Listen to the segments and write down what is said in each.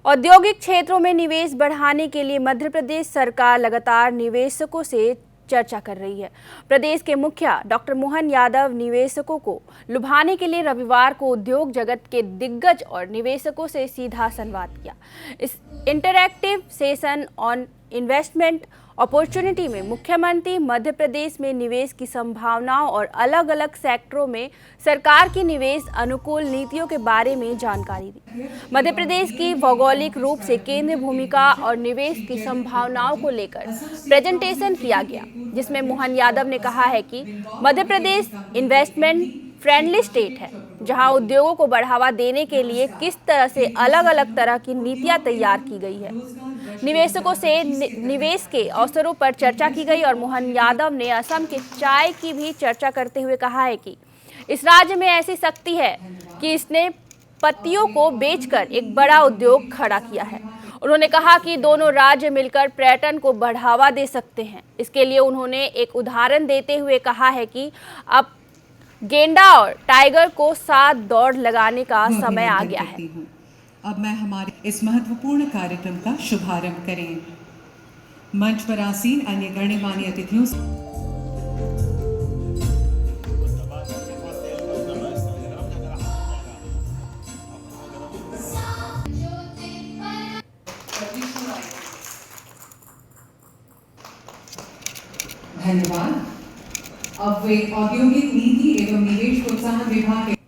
औद्योगिक क्षेत्रों में निवेश बढ़ाने के लिए मध्य प्रदेश सरकार लगातार निवेशकों से चर्चा कर रही है। प्रदेश के मुखिया डॉक्टर मोहन यादव निवेशकों को लुभाने के लिए रविवार को उद्योग जगत के दिग्गज और निवेशकों से सीधा संवाद किया। इस interactive session on investment opportunity में मुख्यमंत्री मध्य प्रदेश में निवेश की संभावनाओं और अलग अलग सेक्टरों में सरकार की निवेश अनुकूल नीतियों के बारे में जानकारी दी। मध्य प्रदेश की भौगोलिक रूप से केंद्रीय भूमिका और निवेश की संभावनाओं को लेकर प्रेजेंटेशन किया गया, जिसमें मोहन यादव ने कहा है कि Madhya Pradesh investment friendly state है, जहां उद्योगों को बढ़ावा देने के लिए किस तरह से अलग अलग तरह की नीतियां तैयार की गई है। निवेशकों से निवेश के अवसरों पर चर्चा की गई और मोहन यादव ने असम के चाय की भी चर्चा करते हुए कहा है कि इस राज्य में ऐसी शक्ति है कि इसने पत्तियों को बेचकर एक बड़ा उद्योग खड़ा किया है। उन्होंने कहा कि दोनों राज्य मिलकर पर्यटन को बढ़ावा दे सकते हैं। इसके लिए उन्होंने एक उदाहरण देते हुए कहा है कि अब गेंडा और टाइगर को साथ दौड़ लगाने का समय आ गया है। अब मैं हमारे इस महत्वपूर्ण कार्यक्रम का शुभारंभ करें। मंच पर आसीन अन्य गणमान्य अतिथियों से धन्यवाद। अब वे औद्योगिक नीति एवं निवेश प्रोत्साहन विभाग के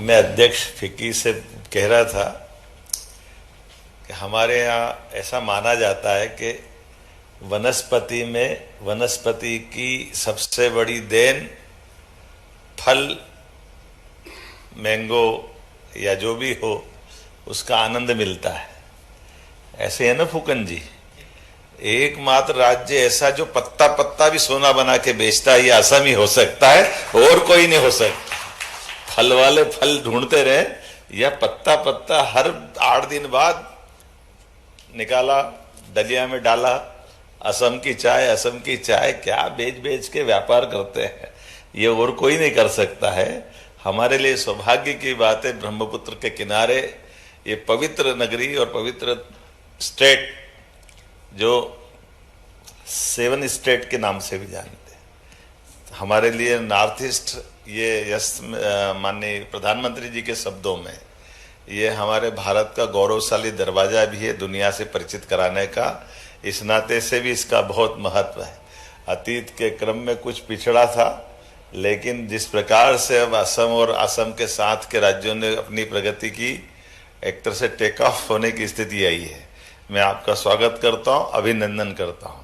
मैं अध्यक्ष फिक्की से कह रहा था कि हमारे यहाँ ऐसा माना जाता है कि वनस्पति में वनस्पति की सबसे बड़ी देन फल, मैंगो या जो भी हो उसका आनंद मिलता है। ऐसे है ना फूकन जी, एकमात्र राज्य ऐसा जो पत्ता पत्ता भी सोना बना के बेचता है, ये असम ही हो सकता है, और कोई नहीं हो सकता। फल वाले फल ढूंढते रहे, या पत्ता पत्ता हर 8 दिन बाद निकाला, दलिया में डाला। असम की चाय क्या बेच बेच के व्यापार करते हैं, ये और कोई नहीं कर सकता है। हमारे लिए सौभाग्य की बात है, ब्रह्मपुत्र के किनारे ये पवित्र नगरी और पवित्र स्टेट जो 7 स्टेट के नाम से भी जानते हैं, हमारे लिए नॉर्थ ईस्ट, ये यस माननीय प्रधानमंत्री जी के शब्दों में, ये हमारे भारत का गौरवशाली दरवाजा भी है दुनिया से परिचित कराने का। इस नाते से भी इसका बहुत महत्व है। अतीत के क्रम में कुछ पिछड़ा था, लेकिन जिस प्रकार से अब असम और असम के साथ के राज्यों ने अपनी प्रगति की, एक तरह से टेक ऑफ होने की स्थिति आई है। मैं आपका स्वागत करता हूं, अभिनंदन करता हूं।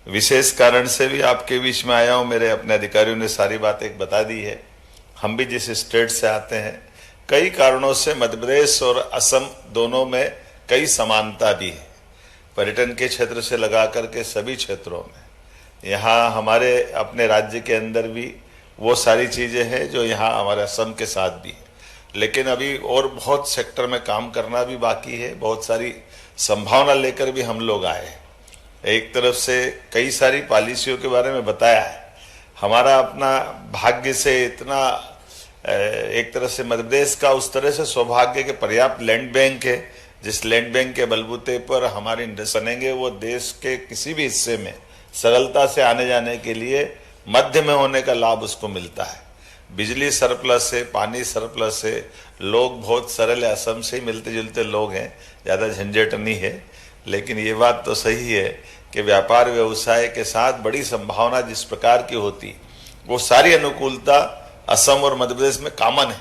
विशेष कारण से भी आपके बीच में आया हूं। मेरे अपने अधिकारियों ने सारी बातें बता दी है। हम भी जिस स्टेट से आते हैं, कई कारणों से मध्य प्रदेश और असम दोनों में कई समानता भी है। पर्यटन के क्षेत्र से लगा करके सभी क्षेत्रों में यहाँ हमारे अपने राज्य के अंदर भी वो सारी चीज़ें हैं जो यहाँ हमारे असम के साथ भी है। लेकिन अभी और बहुत सेक्टर में काम करना भी बाकी है। बहुत सारी संभावना लेकर भी हम लोग आए हैं। एक तरफ से कई सारी पॉलिसियों के बारे में बताया है। हमारा अपना भाग्य से इतना एक तरह से मध्य प्रदेश का उस तरह से सौभाग्य के पर्याप्त लैंड बैंक है, जिस लैंड बैंक के बलबूते पर हमारे इंडस्ट्री बनेंगे, वो देश के किसी भी हिस्से में सरलता से आने जाने के लिए मध्य में होने का लाभ उसको मिलता है। बिजली सरप्लस है, पानी सरप्लस है, लोग बहुत सरल है, असम से ही मिलते जुलते लोग हैं, ज़्यादा झंझट नहीं है। लेकिन ये बात तो सही है कि व्यापार व्यवसाय के साथ बड़ी संभावना जिस प्रकार की होती, वो सारी अनुकूलता असम और मध्य प्रदेश में कॉमन है।